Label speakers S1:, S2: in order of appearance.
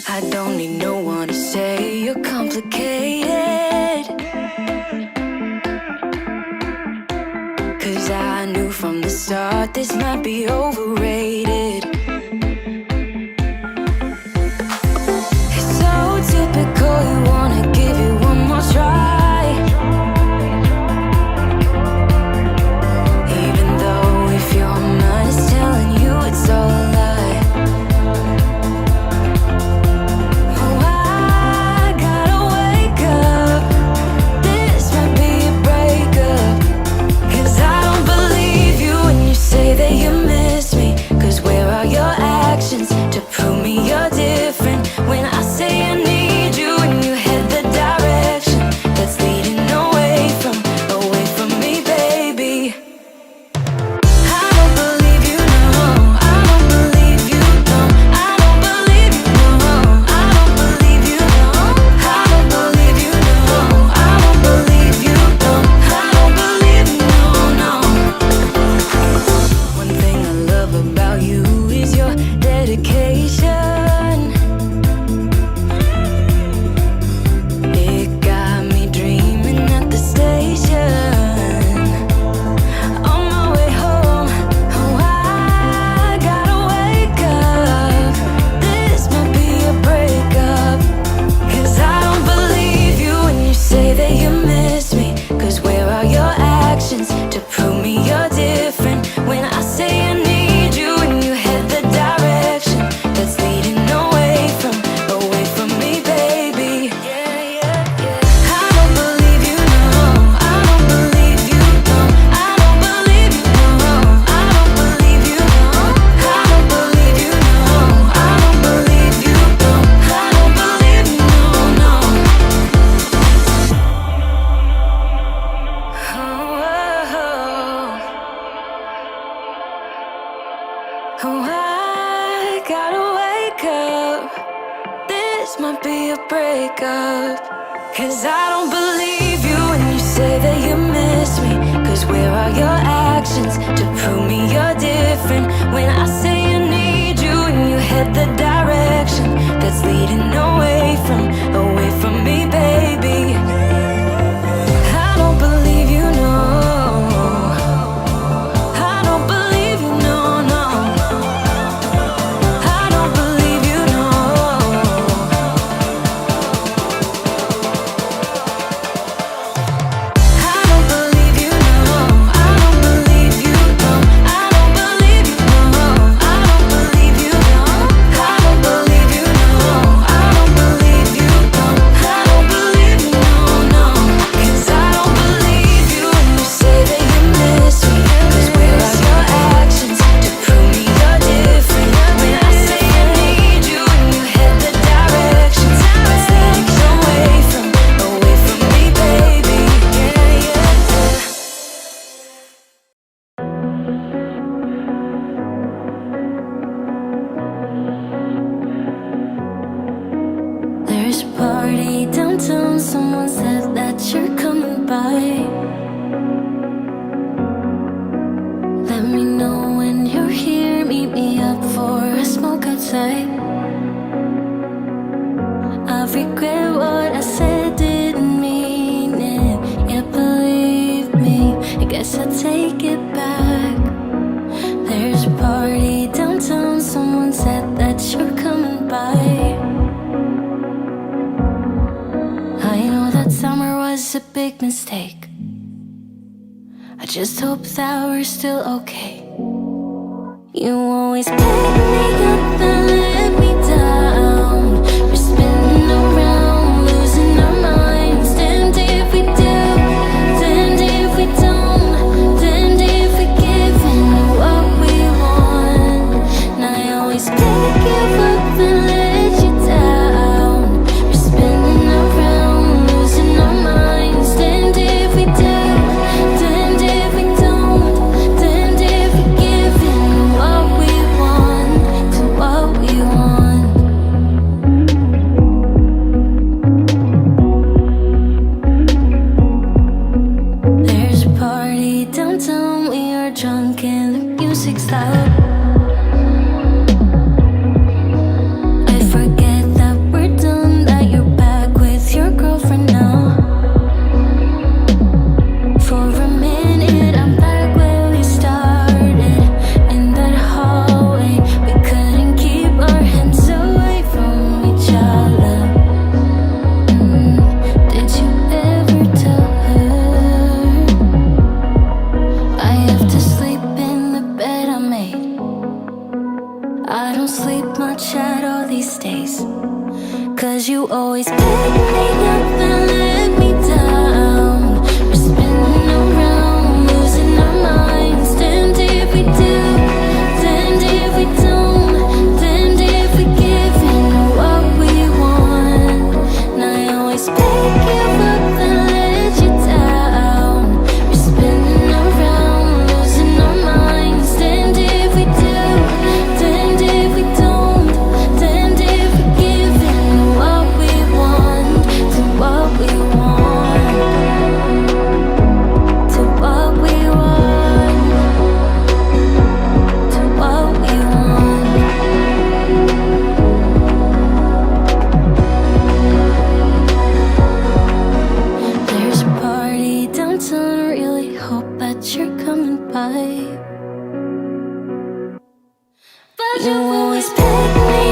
S1: I don't need no one to say you're complicated, 'cause I knew from the start this might be overrated. It's so typical, you wanna give it one more try, even though if your mind is telling you it's all a lie. Oh, I gotta wake up, this might be a breakup, 'cause I don't believe you when you say that you miss me. 'Cause where are your actions to prove me you're different? When I say I need you and you head the direction that's leading away from me, baby. I don't believe you, no, I don't believe you, no, I don't believe you, no, I don't believe you, no, I don't believe you, no, I don't believe you, no, I don't believe you, no. One thing I love about you is your dedication. It got me dreaming at the station. On my way home, oh, I gotta wake up, this might be a breakup, 'cause I don't believe you when you say that you miss me. 'Cause where are your actions to prove me you're different? When I say I need you and you head the direction that's leading away from me, baby. Yeah, yeah, yeah. I don't believe you, no, I don't believe you, no, I don't believe you, no, I don't believe you, no, I don't believe you, no, I don't believe you, no, I don't believe you, no. Oh, I gotta wake up, this might be a breakup, 'cause I don't believe you when you say that you miss me. 'Cause where are your actions to prove me you're different? When I say I need you and you head the direction that's leading away from me, baby. I don't believe you, no, I don't believe you, no, no, I don't believe you, no. I don't believe you, no, I don't believe you, no, I don't believe you, no, I don't believe you, no, I don't believe you, no, I don't believe you, no, I don't believe you, no. 'Cause I don't believe you when you say that you miss me. 'Cause where are your actions to prove me you're different? When I say I need you and you head the directions that's leading away from me, baby. Yeah, yeah, yeah. There's a party downtown, someone said that you're coming by. Let me know when you're here, meet me up for a smoke outside. I regret what I said, didn't mean it. Yeah, believe me, I guess I take it back. There's a party downtown, someone said that you're coming by. I know that summer was a big mistake. I just hope that we're still okay. You always pick me up and let me down. We're spinning around, losing our minds. Damned if we do, damned if we don't, damned if we give in what we want. And I always pick you up and let you down. We're spinning around, losing our minds. Damned if we do, damned if we don't, damned if we give in what we want, to what we want. There's a party downtown, we are drunk and the music's loud. I forget that chat all these days. 'Cause you always pick me up and let me down. We're spinning around, losing our minds. Damned if we do, damned if we don't, damned if we give in what we want. And I always pick you up and let you down. We're spinning around, losing our minds. Damned if we do, damned if we don't, damned if we give in what we want, to what we want, to what we want, to what we want. There's a party downtown, I really hope that you're coming by. But you always pick me